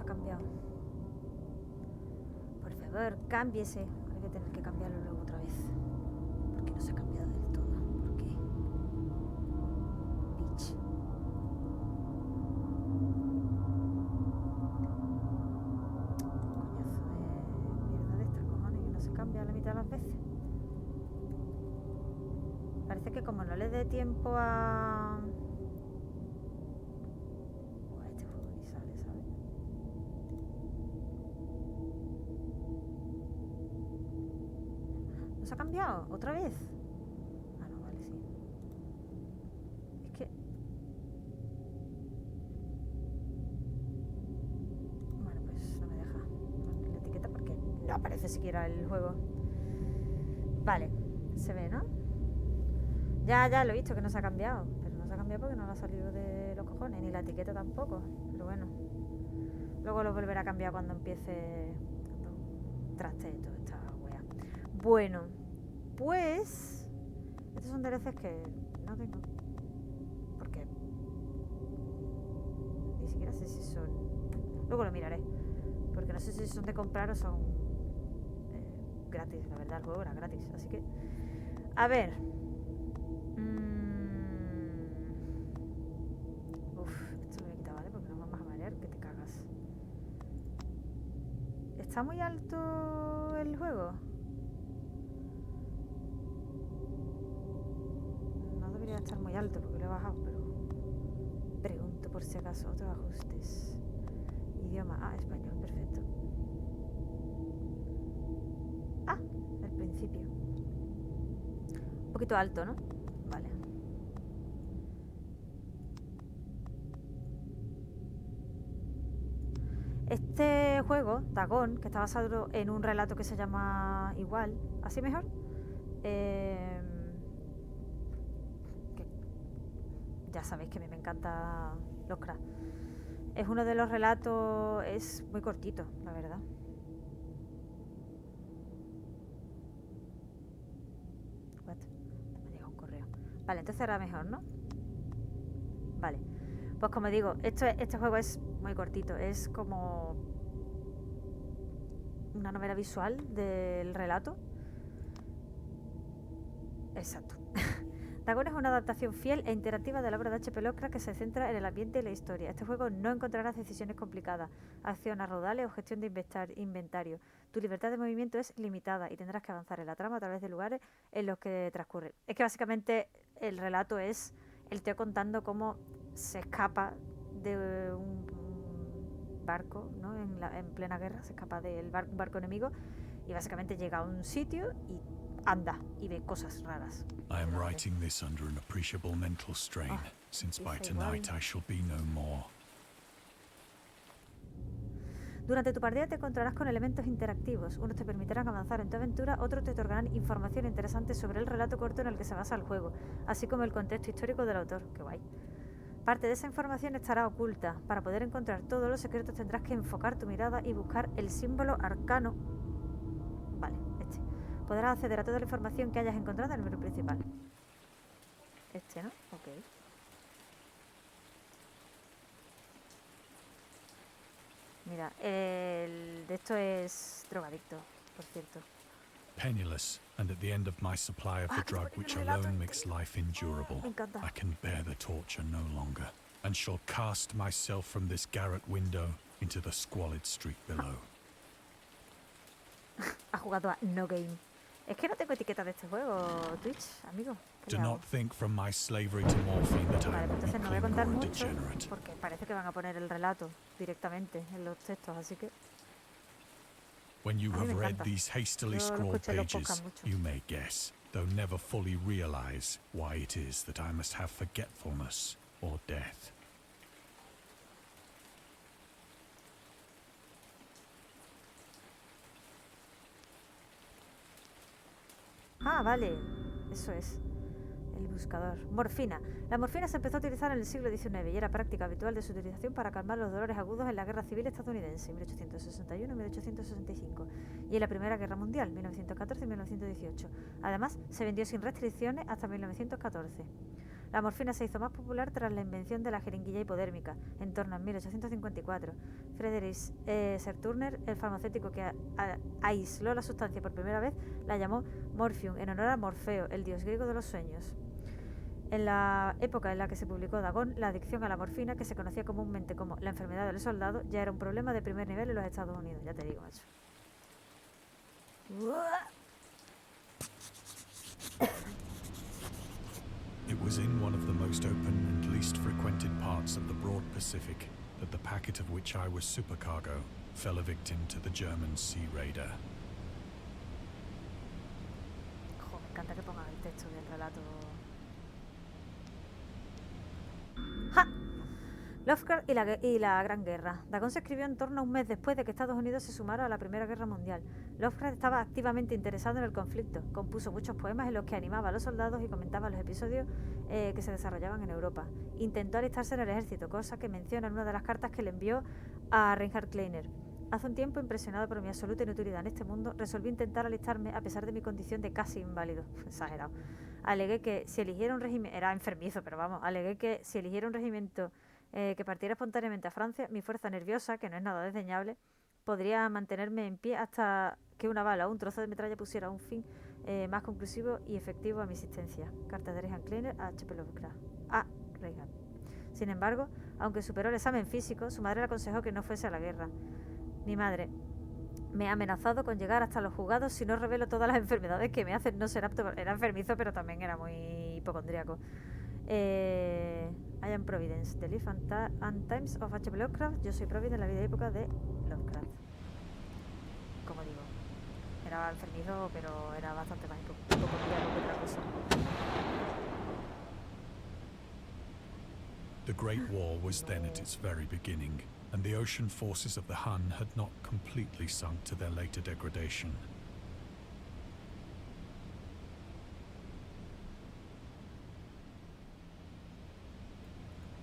se ha cambiado. Por favor, cámbiese. Hay que tener que cambiarlo luego otra vez. Porque no se ha cambiado del todo. ¿Por qué? Bitch. Coñazo de mierda de estas, cojones, que no se cambia la mitad de las veces. Parece que como no le dé tiempo a... Buah, este juego ni sale, ¿sabes? ¿No se ha cambiado? ¿Otra vez? Ah, no, vale, sí. Es que... Bueno, pues no me deja poner la etiqueta porque no aparece siquiera el juego. Vale, se ve, ¿no? Ya lo he visto que no se ha cambiado. Pero no se ha cambiado porque no lo ha salido de los cojones. Ni la etiqueta tampoco. Pero bueno. Luego lo volverá a cambiar cuando empiece... Cuando traste toda esta wea. Bueno. Pues... Estos son DLCs que no tengo. Porque... Ni siquiera sé si son... Luego lo miraré. Porque no sé si son de comprar o son... gratis. La verdad, el juego era gratis. Así que... A ver... Esto lo voy a quitar, ¿vale? Porque no vamos a marear, que te cagas. ¿Está muy alto el juego? No debería estar muy alto porque lo he bajado, pero... Pregunto por si acaso. Otros ajustes. Idioma. Ah, español, perfecto. Ah, el principio. Un poquito alto, ¿no? Vale. Este juego, Dagon, que está basado en un relato que se llama igual, así mejor, que ya sabéis que a mí me encanta Lovecraft. Es uno de los relatos, es muy cortito, la verdad. What? Me ha llegado un correo. Vale, entonces era mejor, ¿no? Vale. Pues como digo, este juego es muy cortito. Es como una novela visual del relato. Exacto. Dagon es una adaptación fiel e interactiva de la obra de H.P Lovecraft que se centra en el ambiente y la historia. Este juego no encontrarás decisiones complicadas, acción a raudales o gestión de inventario. Tu libertad de movimiento es limitada y tendrás que avanzar en la trama a través de lugares en los que transcurre. Es que básicamente el relato es el tío contando cómo se escapa de un barco, ¿no? En plena guerra, se escapa del barco enemigo y básicamente llega a un sitio y anda y ve cosas raras. I am writing this under an appreciable mental strain, since by tonight I shall be no more. Durante tu partida te encontrarás con elementos interactivos. Unos te permitirán avanzar en tu aventura, otros te otorgarán información interesante sobre el relato corto en el que se basa el juego, así como el contexto histórico del autor. ¡Qué guay! Parte de esa información estará oculta. Para poder encontrar todos los secretos tendrás que enfocar tu mirada y buscar el símbolo arcano. Vale, este. Podrás acceder a toda la información que hayas encontrado en el menú principal. Este, ¿no? Ok. Mira, el de esto es drogadicto, por cierto. Penniless, and at the end of my supply of the drug which alone makes life endurable, I can bear the torture no longer, and shall cast myself from this garret window into the squalid street below. Ha jugado a No Game. Es que no tengo etiqueta de este juego, Twitch, amigo. Do not think from my slavery to morphine that I am a Entonces no voy a weakling contar or a mucho, degenerate. porque parece que van a poner el relato directamente en los textos, así que... When you have read these hastily scrawled pages, you may guess, though never fully realize, why it is that I must have forgetfulness or death. Ah, vale. Eso es. El buscador. Morfina. La morfina se empezó a utilizar en el siglo XIX y era práctica habitual de su utilización para calmar los dolores agudos en la Guerra Civil estadounidense, 1861-1865, y en la Primera Guerra Mundial, 1914 y 1918. Además, se vendió sin restricciones hasta 1914. La morfina se hizo más popular tras la invención de la jeringuilla hipodérmica, en torno a 1854. Frederick Serturner, el farmacéutico que aisló la sustancia por primera vez, la llamó Morphium, en honor a Morfeo, el dios griego de los sueños. En la época en la que se publicó Dagon, la adicción a la morfina, que se conocía comúnmente como la enfermedad del soldado, ya era un problema de primer nivel en los Estados Unidos. Ya te digo, macho. It was in one of the most open and least frequented parts of the broad Pacific that the packet of which I was supercargo fell a victim to the German sea raider. Me encanta que pongan el texto del relato. ¡Ja! Lovecraft y la Gran Guerra. Dagon se escribió en torno a un mes después de que Estados Unidos se sumara a la Primera Guerra Mundial. Lovecraft estaba activamente interesado en el conflicto. Compuso muchos poemas en los que animaba a los soldados y comentaba los episodios que se desarrollaban en Europa. Intentó alistarse en el ejército, cosa que menciona en una de las cartas que le envió a Reinhard Kleiner. Hace un tiempo, impresionado por mi absoluta inutilidad en este mundo, resolví intentar alistarme a pesar de mi condición de casi inválido. Exagerado. Alegué que si eligiera un régimen... Era enfermizo, pero vamos. Alegué que si eligiera un regimiento que partiera espontáneamente a Francia, mi fuerza nerviosa, que no es nada desdeñable, podría mantenerme en pie hasta que una bala o un trozo de metralla pusiera un fin más conclusivo y efectivo a mi existencia. Carta de Reinhard Kleiner a H.P Lovecraft. A. Reinhard. Sin embargo, aunque superó el examen físico, su madre le aconsejó que no fuese a la guerra. Mi madre me ha amenazado con llegar hasta los juzgados si no revelo todas las enfermedades que me hacen no ser apto. Era enfermizo, pero también era muy hipocondríaco. I am Providence, The Life and Times of H.P Lovecraft. Yo soy Providence, la vida y época de Lovecraft. Como digo, era enfermizo, pero era bastante más hipocondríaco que otra cosa. The Great War was then at its very beginning, and the ocean forces of the Hun had not completely sunk to their later degradation.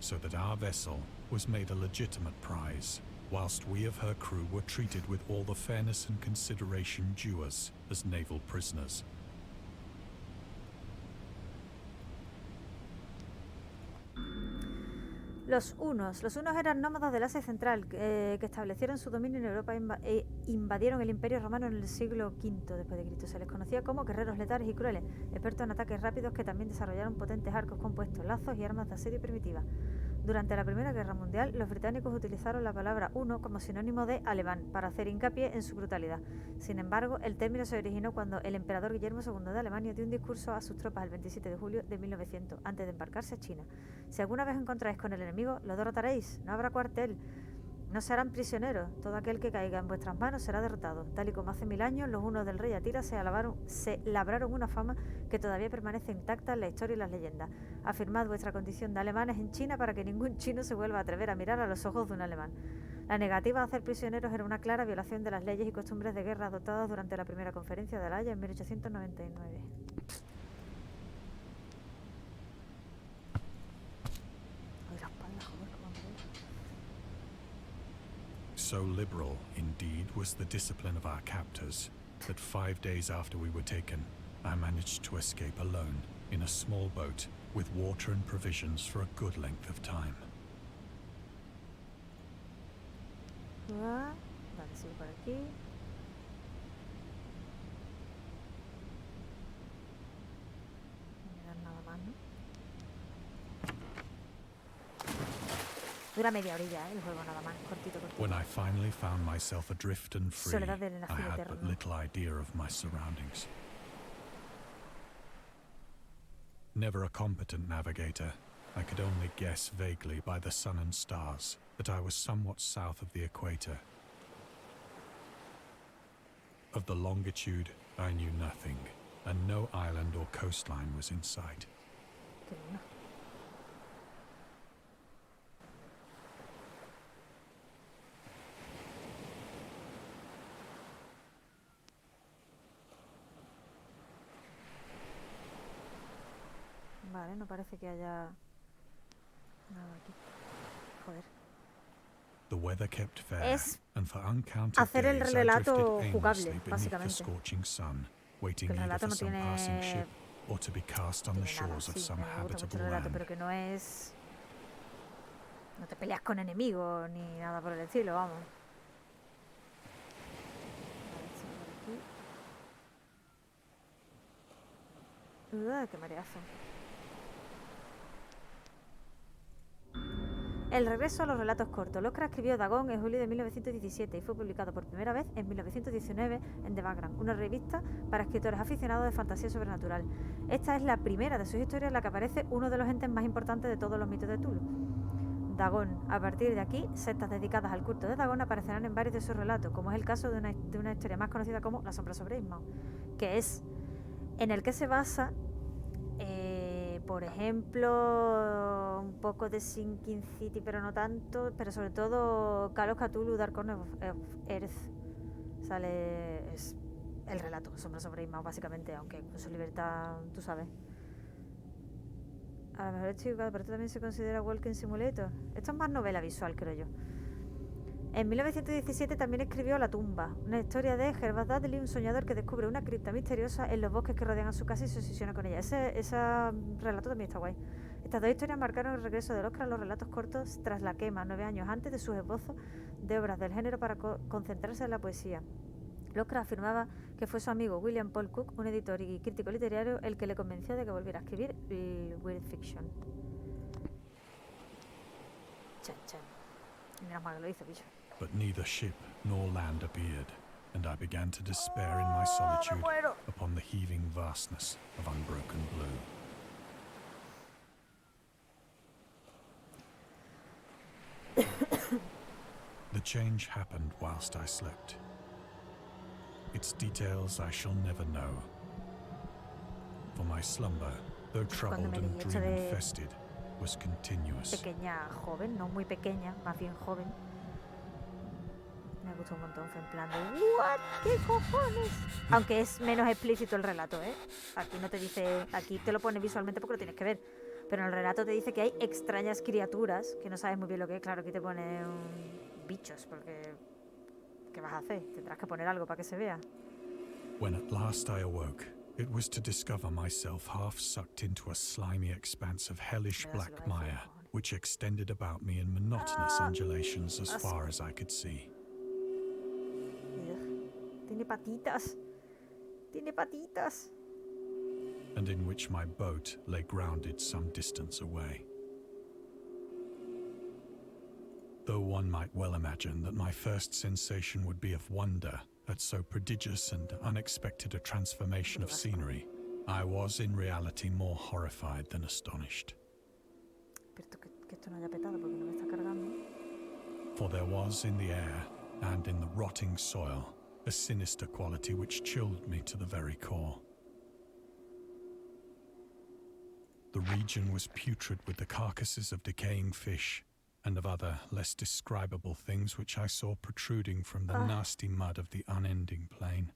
So that our vessel was made a legitimate prize, whilst we of her crew were treated with all the fairness and consideration due us as naval prisoners. Los hunos eran nómadas del Asia Central que establecieron su dominio en Europa e invadieron el Imperio Romano en el siglo V después de Cristo. Se les conocía como guerreros letales y crueles, expertos en ataques rápidos que también desarrollaron potentes arcos compuestos, lazos y armas de asedio primitivas. Durante la Primera Guerra Mundial, los británicos utilizaron la palabra huno como sinónimo de alemán para hacer hincapié en su brutalidad. Sin embargo, el término se originó cuando el emperador Guillermo II de Alemania dio un discurso a sus tropas el 27 de julio de 1900, antes de embarcarse a China. Si alguna vez encontráis con el enemigo, lo derrotaréis, no habrá cuartel. No se harán prisioneros, todo aquel que caiga en vuestras manos será derrotado. Tal y como hace 1000 años, los hunos del rey Atira se labraron una fama que todavía permanece intacta en la historia y las leyendas. Afirmad vuestra condición de alemanes en China para que ningún chino se vuelva a atrever a mirar a los ojos de un alemán. La negativa a hacer prisioneros era una clara violación de las leyes y costumbres de guerra adoptadas durante la primera conferencia de La Haya en 1899. So liberal, indeed, was the discipline of our captors, that 5 days after we were taken, I managed to escape alone, in a small boat, with water and provisions for a good length of time. Vale, sigo por aquí. No me dan nada más, ¿no? Dura media orilla, el juego nada más, cortito. When I finally found myself adrift and free, Soledad del I nacido had eterno. but little idea of my surroundings. Never a competent navigator, I could only guess vaguely by the sun and stars that I was somewhat south of the equator. Of the longitude, I knew nothing, and no island or coastline was in sight. Qué bueno. Vale, no parece que haya nada aquí. Joder. The weather kept fair, Es and for uncounted hacer el days I relato drifted jugable, aimlessly beneath the básicamente. scorching sun, waiting Que el either relato for no some passing tiene ship or to be cast on the shores of some habitable land. Pero que no es... No te peleas con enemigos ni nada por el estilo, vamos. Qué mareazo. El regreso a los relatos cortos. Lovecraft escribió Dagon en julio de 1917 y fue publicado por primera vez en 1919 en The Background, una revista para escritores aficionados de fantasía sobrenatural. Esta es la primera de sus historias en la que aparece uno de los entes más importantes de todos los mitos de Tulu, Dagon. A partir de aquí, sectas dedicadas al culto de Dagon aparecerán en varios de sus relatos, como es el caso de una historia más conocida como La sombra sobre Ismao, que es en el que se basa, por ejemplo, un poco de Sinking City, pero no tanto, pero sobre todo Call of Cthulhu, Dark Corner of Earth. Sale es el relato, Sombra sobre Ismao, básicamente, aunque con su libertad, tú sabes. A lo mejor estoy equivocado, pero esto también se considera Walking Simulator. Esto es más novela visual, creo yo. En 1917 también escribió La tumba, una historia de Herbert Dudley, un soñador que descubre una cripta misteriosa en los bosques que rodean a su casa y se obsesiona con ella. Ese relato también está guay. Estas dos historias marcaron el regreso de Lovecraft a los relatos cortos tras la quema, 9 años antes de sus esbozos de obras del género para concentrarse en la poesía. Lovecraft afirmaba que fue su amigo William Paul Cook, un editor y crítico literario, el que le convenció de que volviera a escribir weird fiction. Chan, chan. Menos mal que lo hizo, bicho. But neither ship nor land appeared, and I began to despair in my solitude upon the heaving vastness of unbroken blue. The change happened whilst I slept. Its details I shall never know. For my slumber, though troubled and dream-infested, was continuous. Pequeña joven, no muy pequeña, más bien joven. Me gustó un montón, fue en plan de ¿what? ¿Qué cojones? Aunque es menos explícito el relato, ¿eh? Aquí no te dice, aquí te lo pone visualmente porque lo tienes que ver. Pero en el relato te dice que hay extrañas criaturas, que no sabes muy bien lo que es. Claro, aquí te pone bichos, porque ¿qué vas a hacer? Tendrás que poner algo para que se vea. When at last I awoke, it was to discover myself half sucked into a slimy expanse of hellish black mire, which extended about me in monotonous undulations as far as I could see. Tiene patitas. Tiene patitas. And in which my boat lay grounded some distance away. Though one might well imagine that my first sensation would be of wonder at so prodigious and unexpected a transformation of scenery, I was in reality more horrified than astonished. For there was in the air and in the rotting soil a sinister quality which chilled me to the very core. The region was putrid with the carcasses of decaying fish and of other, less describable things which I saw protruding from the nasty mud of the unending plain.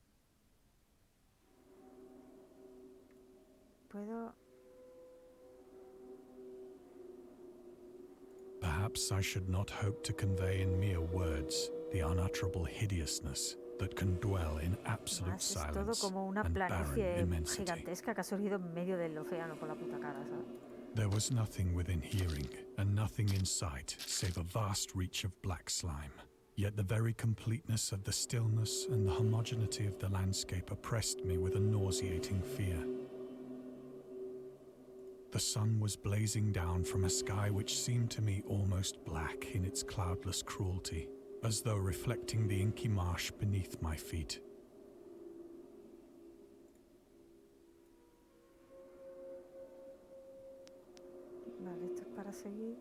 Perhaps I should not hope to convey in mere words the unutterable hideousness that can dwell in absolute silence and barren immensity. Gigantesca que ha surgido en medio del océano por la puta cara, ¿sabes? There was nothing within hearing and nothing in sight save a vast reach of black slime. Yet the very completeness of the stillness and the homogeneity of the landscape oppressed me with a nauseating fear. The sun was blazing down from a sky which seemed to me almost black in its cloudless cruelty, as though reflecting the inky marsh beneath my feet. Vale, esto es para seguir.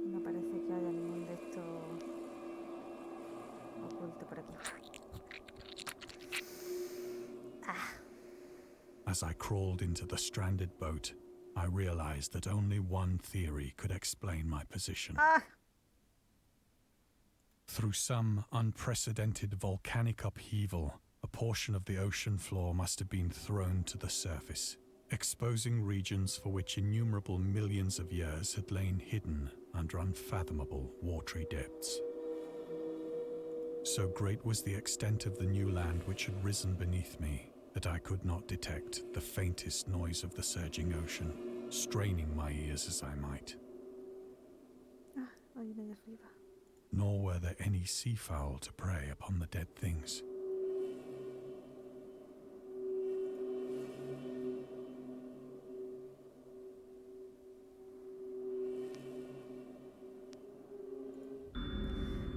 No parece que haya ningún de estos oculto por aquí. As I crawled into the stranded boat, I realized that only one theory could explain my position. Through some unprecedented volcanic upheaval, a portion of the ocean floor must have been thrown to the surface, exposing regions for which innumerable millions of years had lain hidden under unfathomable watery depths. So great was the extent of the new land which had risen beneath me that I could not detect the faintest noise of the surging ocean, straining my ears as I might. Nor were there any seafowl to prey upon the dead things.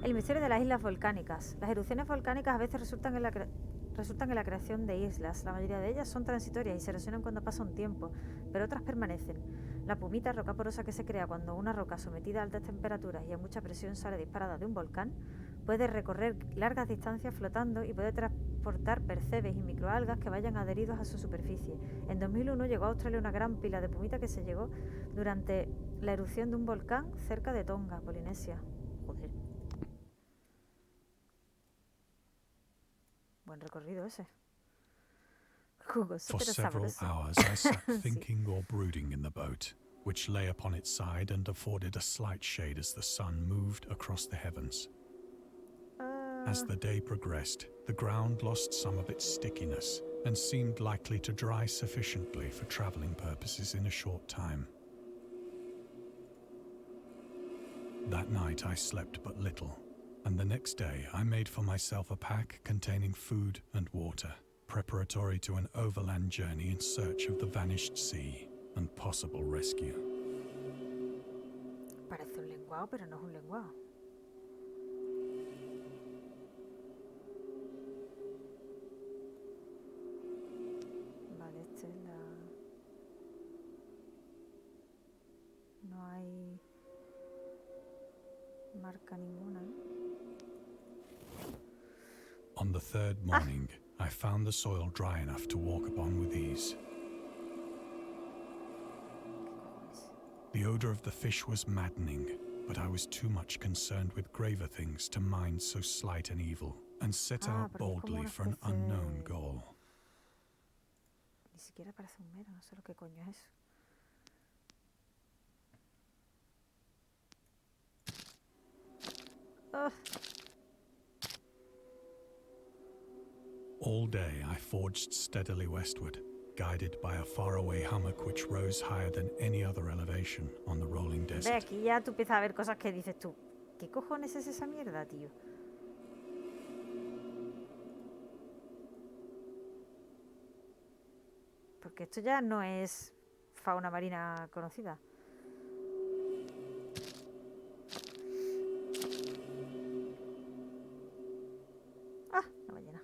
El misterio de las islas volcánicas. Las erupciones volcánicas a veces resultan en la creación de islas. La mayoría de ellas son transitorias y se erosionan cuando pasa un tiempo, pero otras permanecen. La pumita, roca porosa que se crea cuando una roca sometida a altas temperaturas y a mucha presión sale disparada de un volcán, puede recorrer largas distancias flotando y puede transportar percebes y microalgas que vayan adheridos a su superficie. En 2001 llegó a Australia una gran pila de pumita que se llegó durante la erupción de un volcán cerca de Tonga, Polinesia. Joder. Buen recorrido ese. For several hours I sat thinking or brooding in the boat, which lay upon its side and afforded a slight shade as the sun moved across the heavens. As the day progressed, the ground lost some of its stickiness and seemed likely to dry sufficiently for traveling purposes in a short time. That night I slept but little, and the next day I made for myself a pack containing food and water, preparatory to an overland journey in search of the vanished sea and possible rescue. Parece un lenguao, pero no es un lenguao. Vale, esta es la... No hay marca ninguna, ¿eh? On the third morning, I found the soil dry enough to walk upon with ease. The odor of the fish was maddening, but I was too much concerned with graver things to mind so slight an evil, and set out boldly for an unknown goal. Ni siquiera parece un mero, no sé lo que coño es eso. All day I forged steadily westward, guided by a faraway hummock which rose higher than any other elevation on the rolling desert. Ve, aquí ya tú empiezas a ver cosas que dices tú. ¿Qué cojones es esa mierda, tío? Porque esto ya no es fauna marina conocida. Ah, una ballena.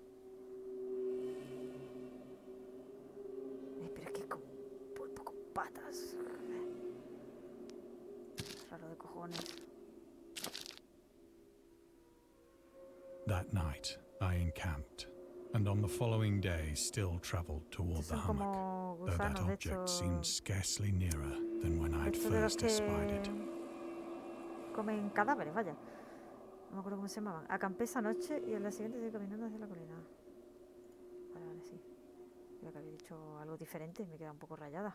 Pero es que es como un pulpo con patas. Raro de cojones. That night I encamped, and on the following day still travelled toward the hummock, though that object seemed scarcely nearer than when I'd first espied it. Comen cadáveres, vaya. No me acuerdo cómo se llamaban. Acampé esa noche y al día siguiente seguí caminando hacia la colina. Vale, sí. Creo que había dicho algo diferente, me queda un poco rayada.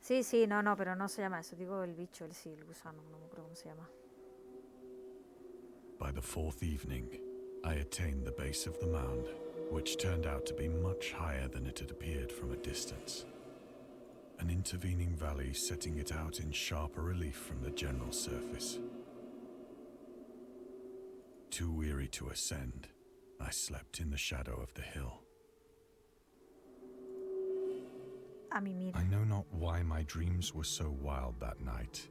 Sí, no, pero no se llama eso. Digo el bicho, el gusano, no me acuerdo cómo se llama. By the fourth evening, I attained the base of the mound, which turned out to be much higher than it had appeared from a distance. An intervening valley setting it out in sharper relief from the general surface. Too weary to ascend, I slept in the shadow of the hill. I know not why my dreams were so wild that night,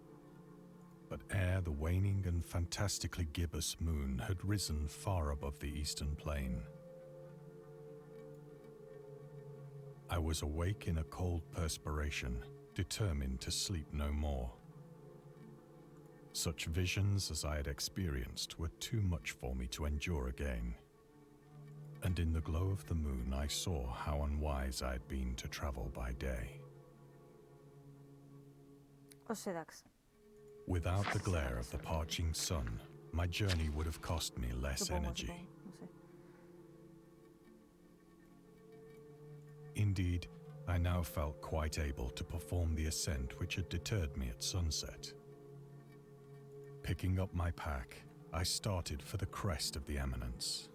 but ere the waning and fantastically gibbous moon had risen far above the eastern plain, I was awake in a cold perspiration, determined to sleep no more. Such visions as I had experienced were too much for me to endure again. And in the glow of the moon I saw how unwise I had been to travel by day. Osedax. Without the glare of the parching sun, my journey would have cost me less energy. No sé. Indeed, I now felt quite able to perform the ascent which had deterred me at sunset. Picking up my pack, I started for the crest of the eminence.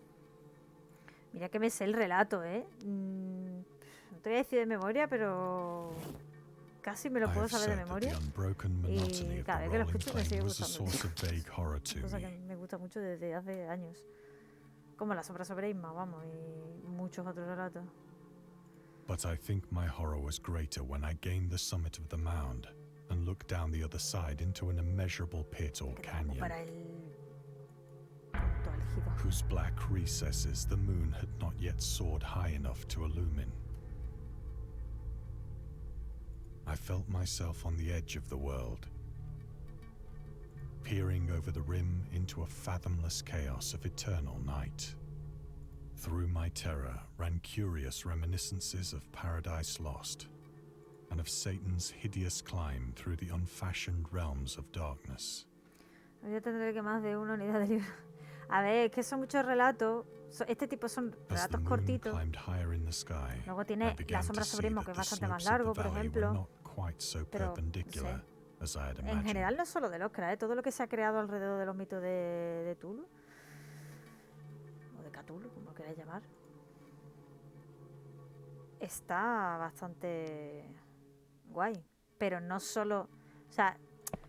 Mira que me sé el relato, ¿eh? No te voy a decir de memoria, pero casi me lo puedo saber de memoria. Y cada vez que lo escucho me sigue gustando. Cosa que me gusta mucho desde hace años. Como La sombra sobre Isma, vamos, y muchos otros relatos. But I think my horror was greater when I gained the summit of the mound and looked down the other side into an immeasurable pit or canyon, whose black recesses the moon had not yet soared high enough to illumine. I felt myself on the edge of the world, peering over the rim into a fathomless chaos of eternal night. Through my terror ran curious reminiscences of Paradise Lost and of Satan's hideous climb through the unfashioned realms of darkness. Yo tendré que más de una unidad de libro. A ver, es que son muchos relatos. Este tipo son relatos cortitos. Luego tiene La sombra sobre Isma, que es bastante más largo, por ejemplo. Pero, no sé. En general no es solo de Lovecraft, ¿eh? Todo lo que se ha creado alrededor de los mitos de Tulu, o de Cthulhu, como lo queráis llamar, está bastante guay. Pero no solo... O sea,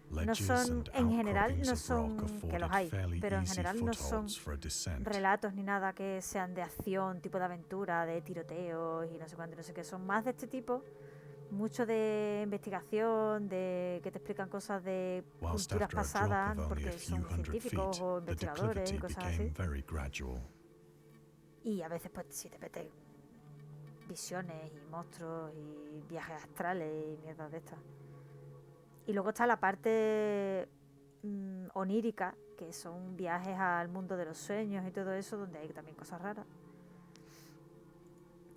no son, en general no son, que los hay, pero en general no son relatos ni nada que sean de acción, tipo de aventura, de tiroteos y no sé cuánto, no sé qué. Son más de este tipo, mucho de investigación, de que te explican cosas de culturas pasadas, porque son científicos o investigadores y cosas así. Y a veces pues sí te meten visiones y monstruos y viajes astrales y mierdas de estas. Y luego está la parte onírica, que son viajes al mundo de los sueños y todo eso, donde hay también cosas raras.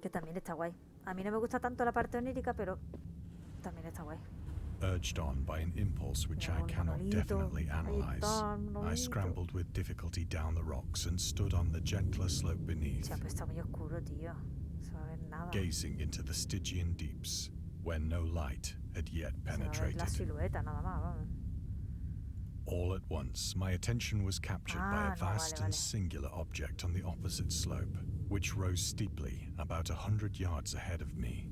Que también está guay. A mí no me gusta tanto la parte onírica, pero también está guay. Urged on by an impulse which I cannot definitely analyze, I scrambled with difficulty down the rocks and stood on the gentler slope beneath, pues está muy oscuro, tío. No se va a ver nada. Gazing into the Stygian deeps, where no light had yet penetrated. La silueta, nada más, vamos. All at once, my attention was captured by a vast and singular object on the opposite slope, which rose steeply about 100 yards ahead of me.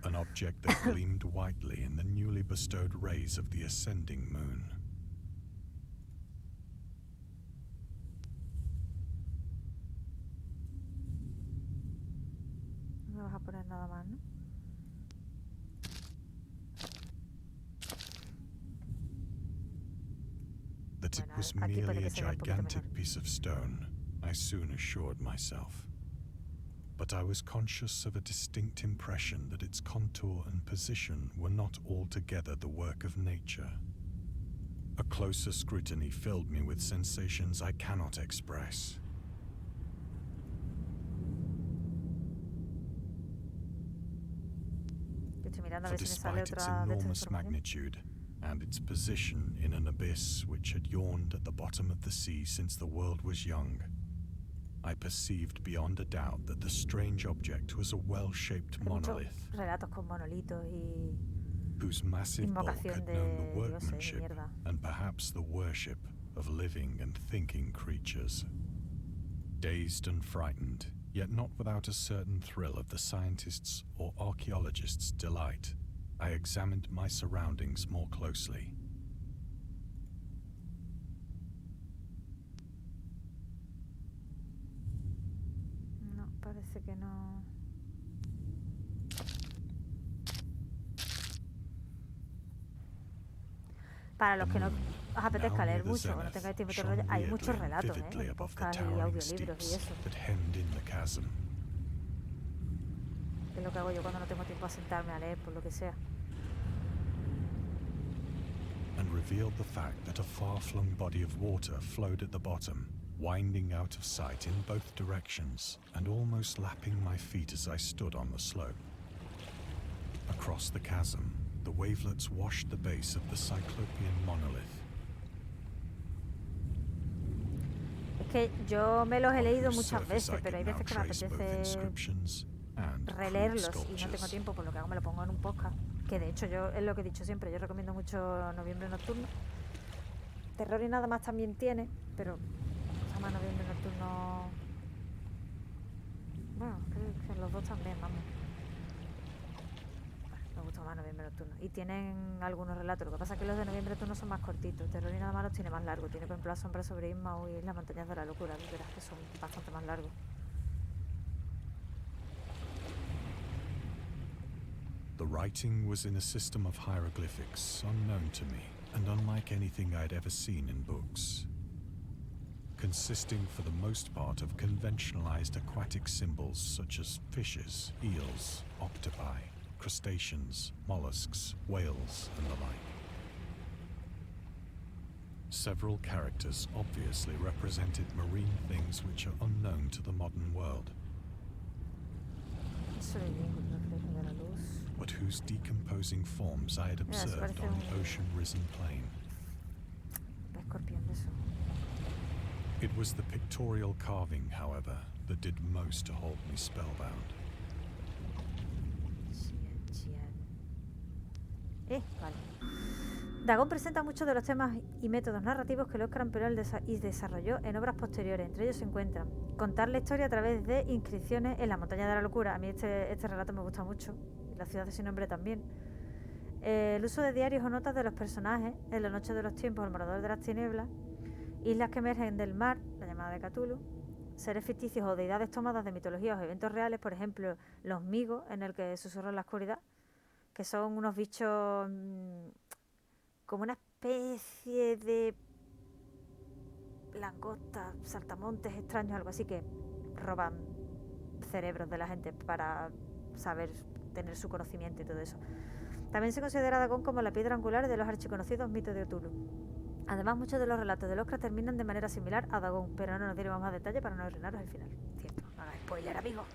An object that gleamed whitely in the newly bestowed rays of the ascending moon. No vas a poner nada más, ¿no? That it was merely a gigantic piece of stone, I soon assured myself. But I was conscious of a distinct impression that its contour and position were not altogether the work of nature. A closer scrutiny filled me with sensations I cannot express. For despite its enormous magnitude and its position in an abyss which had yawned at the bottom of the sea since the world was young, I perceived beyond a doubt that the strange object was a well-shaped monolith, whose massive bulk had known the workmanship and perhaps the worship of living and thinking creatures. Dazed and frightened, yet not without a certain thrill of the scientist's or archaeologist's delight, I examined my surroundings more closely. No, parece que no. Para los que no os apetezca leer mucho o no tengáis tiempo de rollo, hay muchos relatos, en podcast y audiolibros y eso. Que es lo que hago yo cuando no tengo tiempo a sentarme a leer, por lo que sea. And revealed the fact that a far-flung body of water flowed at the bottom, winding out of sight in both directions and almost lapping my feet as I stood on the slope. Across the chasm, the wavelets washed the base of the cyclopean monolith. Es que yo me los he leído muchas veces, pero hay veces que me apetece releerlos y no tengo tiempo, por lo que hago me lo pongo en un podcast. Que de hecho yo, es lo que he dicho siempre, yo recomiendo mucho Noviembre Nocturno. Terror y nada más también tiene, pero se llama Noviembre Nocturno. Bueno, creo que los dos también, vamos. Me gusta más Noviembre Nocturno. Y tienen algunos relatos, lo que pasa es que los de Noviembre Nocturno son más cortitos. Terror y nada más los tiene más largos. Tiene por ejemplo La sombra sobre Isma y Las montañas de la locura, verás que son bastante más largos. The writing was in a system of hieroglyphics unknown to me and unlike anything I'd ever seen in books, consisting for the most part of conventionalized aquatic symbols such as fishes, eels, octopi, crustaceans, mollusks, whales, and the like. Several characters obviously represented marine things which are unknown to the modern world, but whose decomposing forms I had observed on the ocean-risen plain. It was the pictorial carving, however, that did most to hold me spellbound. Vale. Dagon presenta muchos de los temas y métodos narrativos que Lovecraft empleó y desarrolló en obras posteriores. Entre ellos se encuentran contar la historia a través de inscripciones en la montaña de la locura. A mí este relato me gusta mucho. La ciudad de sin nombre también. El uso de diarios o notas de los personajes en la noche de los tiempos, el morador de las tinieblas, islas que emergen del mar, la llamada de Cthulhu, seres ficticios o deidades tomadas de mitologías o eventos reales, por ejemplo, los migos, en el que susurra en la oscuridad, que son unos bichos como una especie de langostas, saltamontes extraños, algo así, que roban cerebros de la gente para saber tener su conocimiento y todo eso. También se considera Dagon como la piedra angular de los archiconocidos mitos de Cthulhu. Además, muchos de los relatos de Lovecraft terminan de manera similar a Dagon, pero no nos diremos más detalle para no arruinaros el final. Cierto, no hagas spoiler, amigo.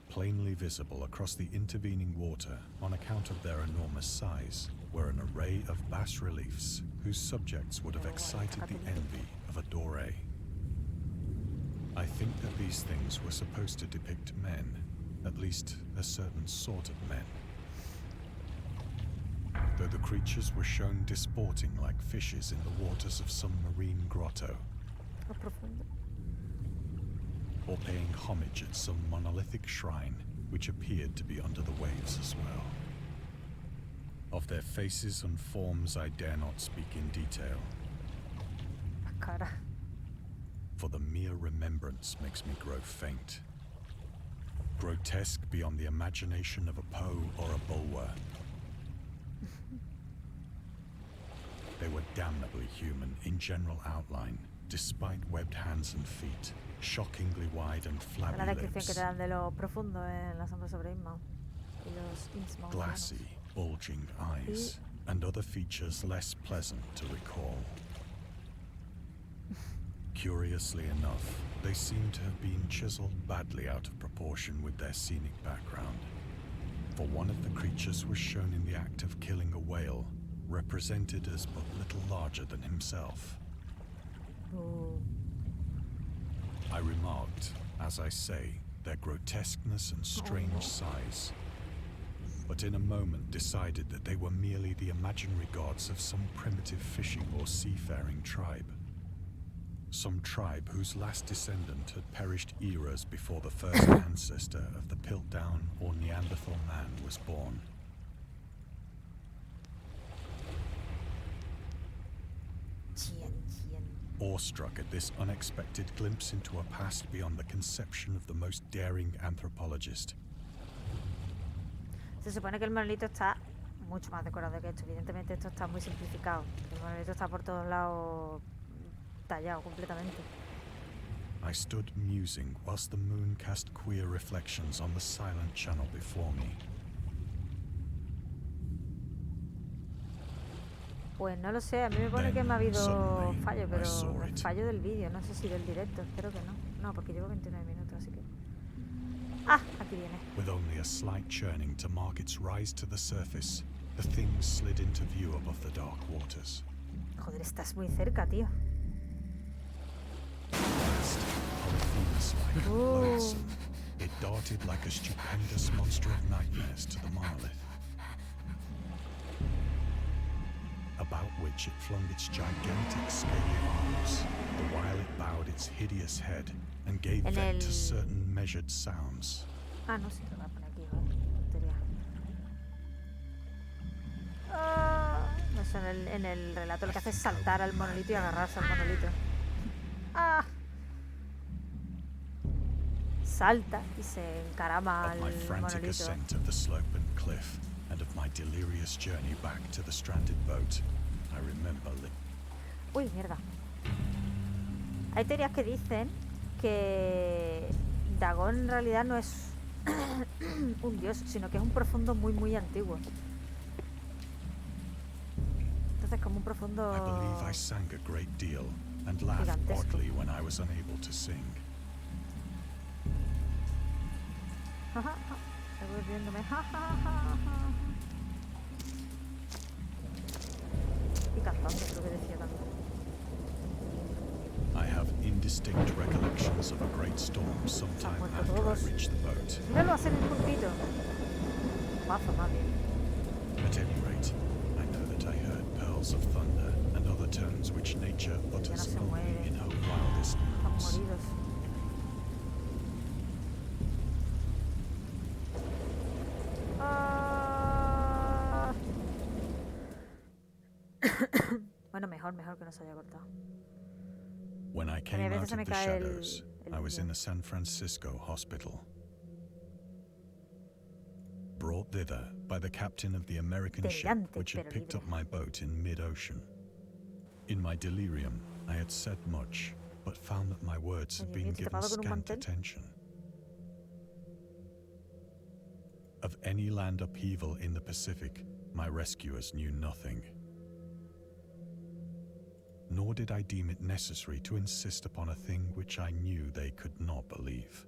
Plainly visible across the intervening water on account of their enormous size were an array of bas-reliefs whose subjects would have excited the envy of a doré. I think that these things were supposed to depict men, at least a certain sort of men, though the creatures were shown disporting like fishes in the waters of some marine grotto, or paying homage at some monolithic shrine which appeared to be under the waves as well. Of their faces and forms I dare not speak in detail, for the mere remembrance makes me grow faint. Grotesque beyond the imagination of a Poe or a Bulwer. They were damnably human in general outline, despite webbed hands and feet, shockingly wide and flabby La descripción lips. que te dan de lo profundo en La sombra sobre Isma y los Innsmouth. Glassy, bulging eyes, and other features less pleasant to recall. Curiously enough, they seem to have been chiseled badly out of proportion with their scenic background, for one of the creatures was shown in the act of killing a whale, represented as but little larger than himself. I remarked, as I say, their grotesqueness and strange size, but in a moment decided that they were merely the imaginary gods of some primitive fishing or seafaring tribe. Some tribe whose last descendant had perished eras before the first ancestor of the Piltdown or Neanderthal man was born. Awestruck at this unexpected glimpse into a past beyond the conception of the most daring anthropologist. Se supone que el monolito está mucho más decorado que esto. Evidentemente esto está muy simplificado. El monolito está por todos lados tallado completamente. I stood musing whilst the moon cast queer reflections on the silent channel before me. Pues no lo sé, a mí me pone que me ha habido fallo, pero fallo del vídeo, no sé si del directo, espero que no. No, porque llevo 29 minutos, así que... Ah, aquí viene. With only a slight churning to mark its rise to the surface, the thing slid into view above the dark waters. Joder, estás muy cerca, tío. Fiendless-like, loathsome, it darted like a stupendous monster of nightmares to the monolith, about which it flung its gigantic scaly arms, the while it bowed its hideous head and gave vent to certain measured sounds. Ah, no, sí, lo voy a poner aquí, ¿vale? Tontería. Eso en el relato lo que hace es saltar al monolito y agarrarse al monolito. ¡Ah! Salta y se encarama al monolito. Uy, mierda. Hay teorías que dicen que Dagon en realidad no es un dios, sino que es un profundo muy, muy antiguo. Entonces, como un profundo gigantesco. Estoy riéndome. Y cantando, creo que decía también. I have indistinct recollections of a great storm sometime after I reached the boat. Míralo hacer un pulpito. Mazo, mami. At any rate, I know that I heard pearls of thunder and other tones which nature utters only in her wildest moods. Bueno, mejor que no se haya cortado. When I came out of the shadows, I was in a San Francisco hospital. Brought thither by the captain of the American ship which had picked up my boat in mid-ocean. In my delirium, I had said much, but found that my words had been given scant attention. Of any land upheaval in the Pacific, my rescuers knew nothing. Nor did I deem it necessary to insist upon a thing which I knew they could not believe.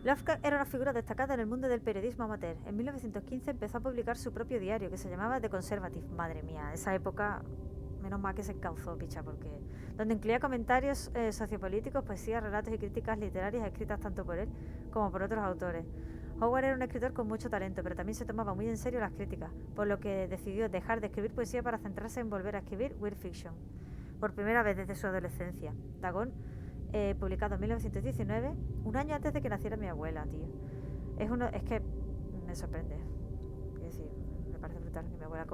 Lovecraft era una figura destacada en el mundo del periodismo amateur. En 1915 empezó a publicar su propio diario, que se llamaba The Conservative. Madre mía, esa época, menos mal que se encauzó, picha, porque... donde incluía comentarios sociopolíticos, poesía, relatos y críticas literarias escritas tanto por él como por otros autores. Howard era un escritor con mucho talento, pero también se tomaba muy en serio las críticas, por lo que decidió dejar de escribir poesía para centrarse en volver a escribir weird fiction, por primera vez desde su adolescencia. Dagon, publicado en 1919, un año antes de que naciera mi abuela, tío. Es que me sorprende. Quiero decir, me parece brutal que mi abuela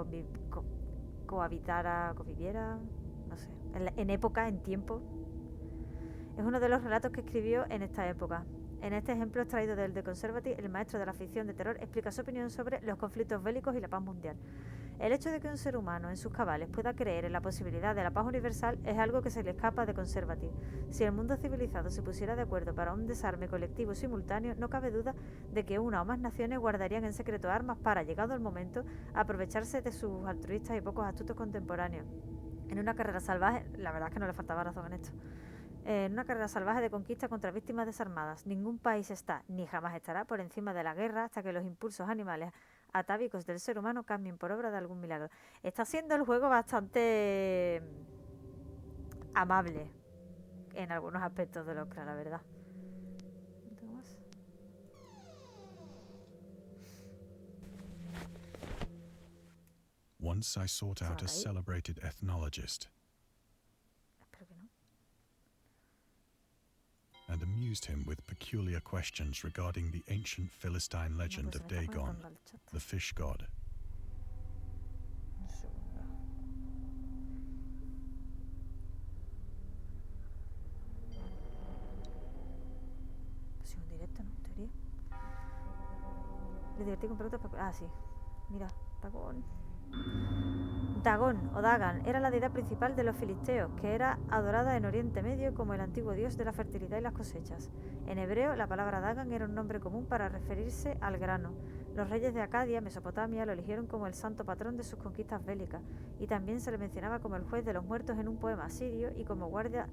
conviviera, no sé, en época, en tiempo. Es uno de los relatos que escribió en esta época. En este ejemplo extraído del The Conservative, el maestro de la ficción de terror explica su opinión sobre los conflictos bélicos y la paz mundial. El hecho de que un ser humano en sus cabales pueda creer en la posibilidad de la paz universal es algo que se le escapa de Conservative. Si el mundo civilizado se pusiera de acuerdo para un desarme colectivo simultáneo, no cabe duda de que una o más naciones guardarían en secreto armas para, llegado el momento, aprovecharse de sus altruistas y pocos astutos contemporáneos. En una carrera salvaje, la verdad es que no le faltaba razón en esto. En una carrera salvaje de conquista contra víctimas desarmadas. Ningún país está, ni jamás estará, por encima de la guerra hasta que los impulsos animales atávicos del ser humano cambien por obra de algún milagro. Está siendo el juego bastante amable en algunos aspectos de Lovecraft, la verdad. ¿No tengo más? Once I sought out a celebrated ethnologist. Espero que no. And amused him with peculiar questions regarding the ancient Philistine legend of Dagon, the fish god. Un segundo. Pues sí, un directo, ¿no? En teoría. Le divertí con preguntas para... Ah, sí. Mira, Dagon. Dagon o Dagan era la deidad principal de los filisteos, que era adorada en Oriente Medio como el antiguo dios de la fertilidad y las cosechas. En hebreo, la palabra Dagan era un nombre común para referirse al grano. Los reyes de Acadia, Mesopotamia, lo eligieron como el santo patrón de sus conquistas bélicas, y también se le mencionaba como el juez de los muertos en un poema asirio y como guarda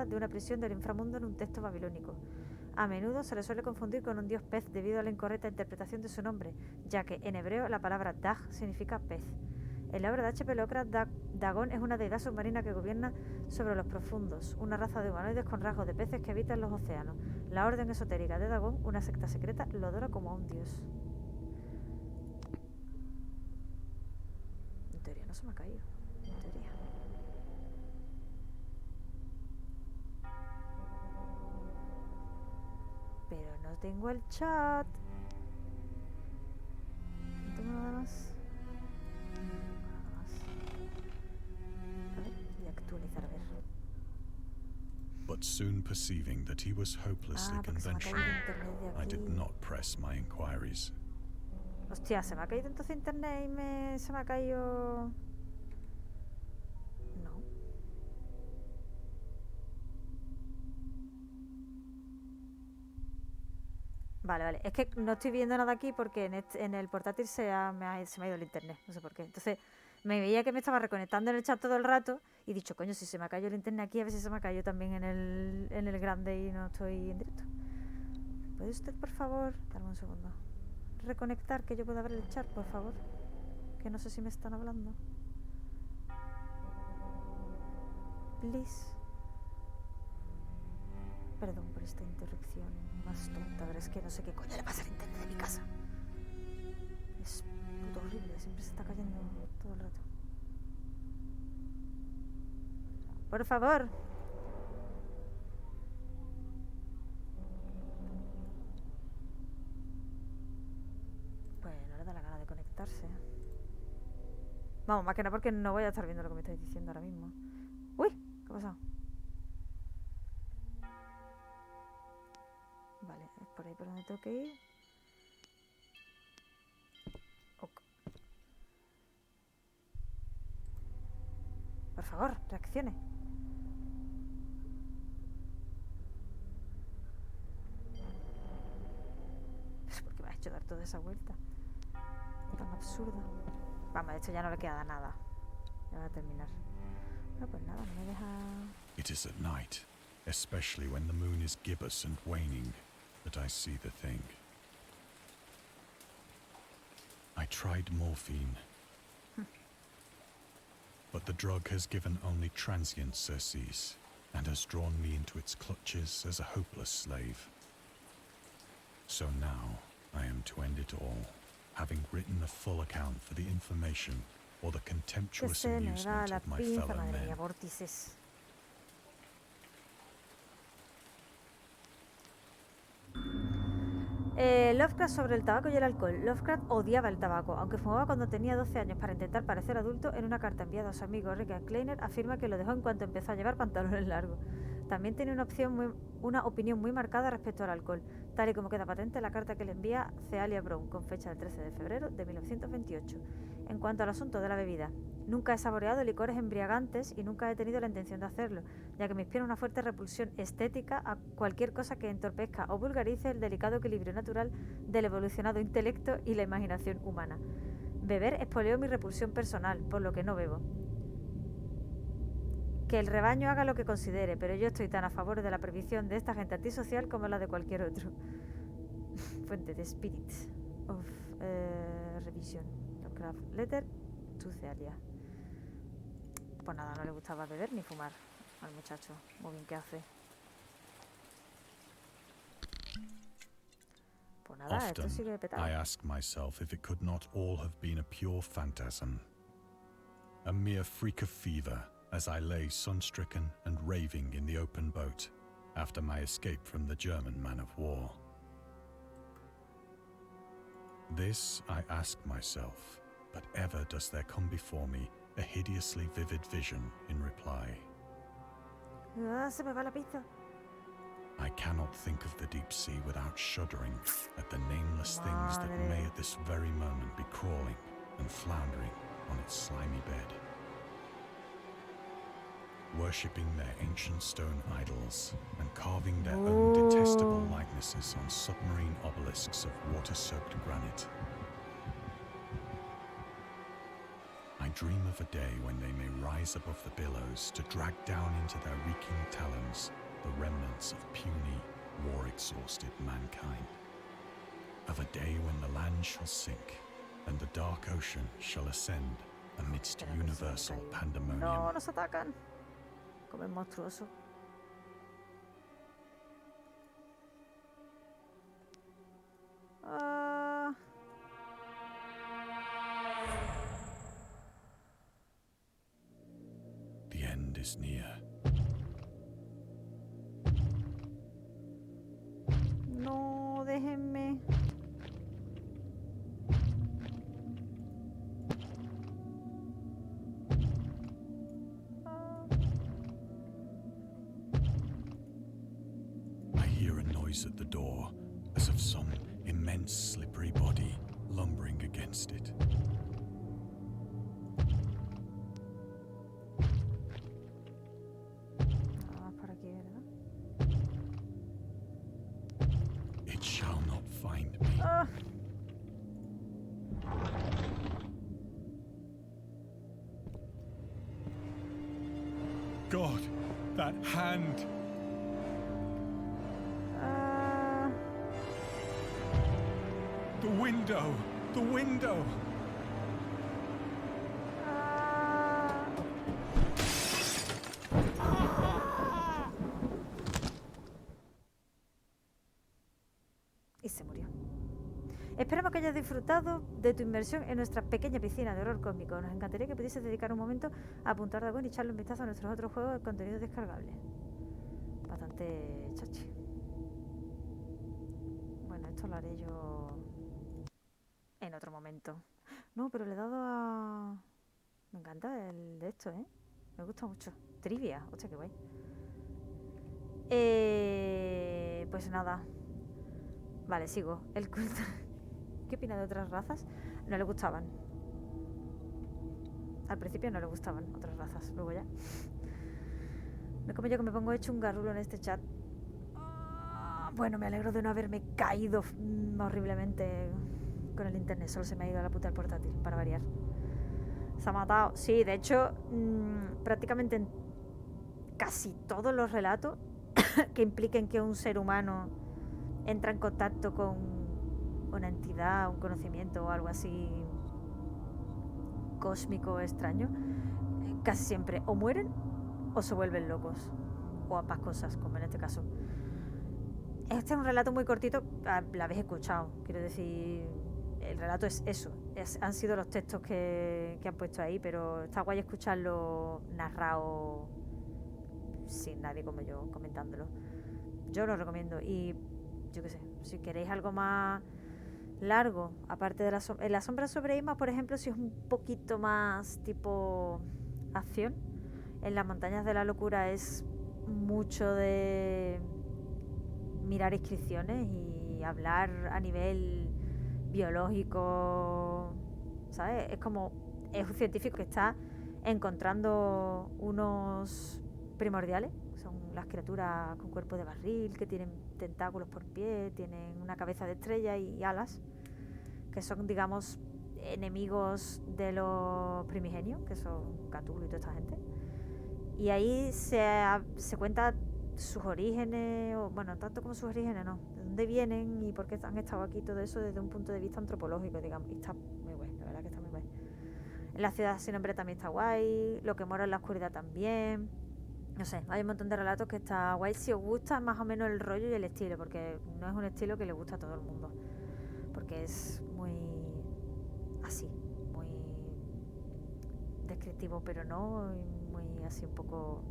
de una prisión del inframundo en un texto babilónico. A menudo se le suele confundir con un dios pez debido a la incorrecta interpretación de su nombre, ya que en hebreo la palabra dag significa pez. En la obra de H.P Lovecraft, Dagon es una deidad submarina que gobierna sobre los profundos, una raza de humanoides con rasgos de peces que habitan los océanos. La orden esotérica de Dagon, una secta secreta, lo adora como a un dios. En teoría no se me ha caído. En teoría. Pero no tengo el chat. No tengo nada más. A ver, voy a actualizar, a ver. But soon perceiving that he was hopelessly conventional, I did not press my inquiries. Hostia, se me ha caído entonces internet y se me ha caído... No. Vale. Es que no estoy viendo nada aquí porque en el portátil se me ha ido el internet. No sé por qué. Entonces me veía que me estaba reconectando en el chat todo el rato y he dicho, coño, si se me ha caído el internet aquí, a ver si se me ha caído también en el grande y no estoy en directo. ¿Puede usted, por favor, darme un segundo, reconectar que yo pueda ver el chat, por favor? Que no sé si me están hablando. Please. Perdón por esta interrupción más tonta, pero es que no sé qué coño le pasa al internet de mi casa. Es puto horrible, siempre se está cayendo todo el rato. Por favor. Pues no le da la gana de conectarse. Vamos, más que nada porque no voy a estar viendo lo que me estáis diciendo ahora mismo. ¡Uy! ¿Qué ha pasado? Vale, es por ahí por donde tengo que ir. Ok. Por favor, reaccione. ¿Por qué me has hecho dar toda esa vuelta? Tan absurdo. Vamos, de hecho ya no le queda nada. Ya va a terminar. No, pues nada, no me deja... It is at night, especially when the moon is gibbous and waning, that I see the thing. I tried morphine, but the drug has given only transient surcease, and has drawn me into its clutches as a hopeless slave. So now I am to end it all, having written a full account for the information or the contemptuous amusement of my fellow men. Lovecraft sobre el tabaco y el alcohol. Lovecraft odiaba el tabaco, aunque fumaba cuando tenía 12 años para intentar parecer adulto. En una carta enviada a su amigo Rick Kleiner afirma que lo dejó en cuanto empezó a llevar pantalones largos. También tiene una opinión muy marcada respecto al alcohol, tal y como queda patente en la carta que le envía Celia Brown, con fecha del 13 de febrero de 1928. En cuanto al asunto de la bebida, nunca he saboreado licores embriagantes y nunca he tenido la intención de hacerlo, ya que me inspira una fuerte repulsión estética a cualquier cosa que entorpezca o vulgarice el delicado equilibrio natural del evolucionado intelecto y la imaginación humana. Beber expolió mi repulsión personal, por lo que no bebo. Que el rebaño haga lo que considere, pero yo estoy tan a favor de la prohibición de esta gente antisocial como la de cualquier otro. Fuente de Spirit of Revision. Lovecraft Letter to Celia. Pues nada, no le gustaba beber ni fumar al muchacho. Muy bien que hace. Pues nada, esto sigue petado. I ask myself if it could not all have been a pure phantasm. A mere freak of fever, as I lay sun-stricken and raving in the open boat after my escape from the German man of war. This I ask myself, but ever does there come before me a hideously vivid vision in reply. Se me va la pizza. I cannot think of the deep sea without shuddering at the nameless things that may at this very moment be crawling and floundering on its slimy bed, worshipping their ancient stone idols and carving their own detestable likenesses on submarine obelisks of water-soaked granite. I dream of a day when they may rise above the billows to drag down into their reeking talons the remnants of puny, war-exhausted mankind. Of a day when the land shall sink and the dark ocean shall ascend amidst Espera, que se me universal caiga. pandemonium. No, nos atacan. Como es monstruoso. Ah. The end is near. No, déjenme. I hear a noise at the door, as of some immense slippery body lumbering against it. Ah, por aquí, ¿verdad? It shall not find me. Ah. God, that hand! Ah. The window! The window! Ah. Y se murió. Esperamos que hayas disfrutado de tu inmersión en nuestra pequeña piscina de horror cósmico. Nos encantaría que pudieses dedicar un momento a apuntar Dagon y echarle un vistazo a nuestros otros juegos de contenido descargable. Bastante chachi. Bueno, esto lo haré yo en otro momento. No, pero le he dado a... Me encanta el de esto, ¿eh? Me gusta mucho. Trivia, hostia, qué guay. Pues nada. Vale, sigo. El culto... ¿Qué opina de otras razas? No le gustaban. Al principio no le gustaban otras razas, luego ya. No como yo que me pongo hecho un garrulo en este chat. Bueno, me alegro de no haberme caído horriblemente con el internet. Solo se me ha ido a la puta el portátil, para variar. Se ha matado. Sí, de hecho, prácticamente en casi todos los relatos que impliquen que un ser humano entra en contacto con una entidad, un conocimiento o algo así cósmico extraño, casi siempre o mueren o se vuelven locos, o ambas cosas, como en este caso. Este es un relato muy cortito, la habéis escuchado, quiero decir, el relato es eso, han sido los textos que han puesto ahí, pero está guay escucharlo narrado sin nadie como yo comentándolo. Yo lo recomiendo y yo qué sé, si queréis algo más largo, aparte de la sombra sobre Isma, por ejemplo, si es un poquito más tipo acción. En las montañas de la locura es mucho de mirar inscripciones y hablar a nivel biológico, ¿sabes? Es como, es un científico que está encontrando unos primordiales, son las criaturas con cuerpo de barril, que tienen tentáculos por pie, tienen una cabeza de estrella y alas, que son, digamos, enemigos de los primigenios, que son Cthulhu y toda esta gente. Y ahí se cuenta sus orígenes, o bueno, tanto como sus orígenes, no, de dónde vienen y por qué han estado aquí, todo eso desde un punto de vista antropológico, digamos, y está muy guay, la verdad que está muy guay. En la ciudad sin nombre también está guay, lo que mora en la oscuridad también. No sé, hay un montón de relatos que está guay si os gusta más o menos el rollo y el estilo, porque no es un estilo que le gusta a todo el mundo, porque es muy así, muy descriptivo, pero no muy así un poco...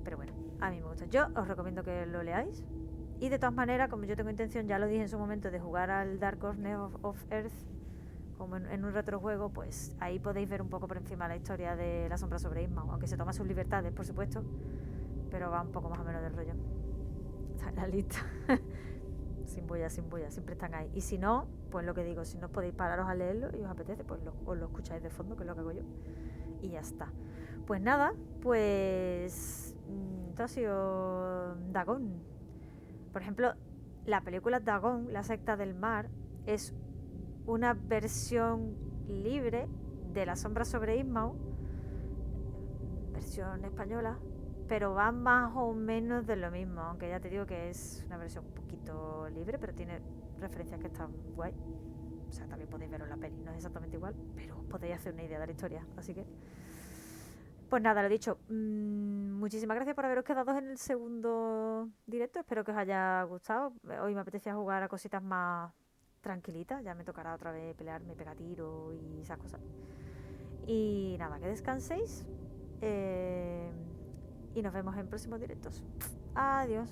Pero bueno, a mí me gusta. Yo os recomiendo que lo leáis. Y de todas maneras, como yo tengo intención, ya lo dije en su momento, de jugar al Dark Corner of Earth como en un retrojuego, pues ahí podéis ver un poco por encima la historia de la sombra sobre Isma, aunque se toma sus libertades, por supuesto, pero va un poco más o menos del rollo. Está en la lista. sin bulla, siempre están ahí. Y si no, pues lo que digo, si no podéis pararos a leerlo y os apetece, pues os lo escucháis de fondo, que es lo que hago yo. Y ya está. Pues nada, pues esto ha sido Dagon. Por ejemplo, la película Dagon, la secta del mar, es una versión libre de La sombra sobre Ismael, versión española, pero va más o menos de lo mismo, aunque ya te digo que es una versión un poquito libre, pero tiene referencias que están guay. O sea, también podéis verlo en la peli, no es exactamente igual, pero os podéis hacer una idea de la historia. Así que, pues nada, lo he dicho. Muchísimas gracias por haberos quedado en el segundo directo. Espero que os haya gustado. Hoy me apetecía jugar a cositas más tranquilitas. Ya me tocará otra vez pelearme, pegar tiro y esas cosas. Y nada, que descanséis. Y nos vemos en próximos directos. Adiós.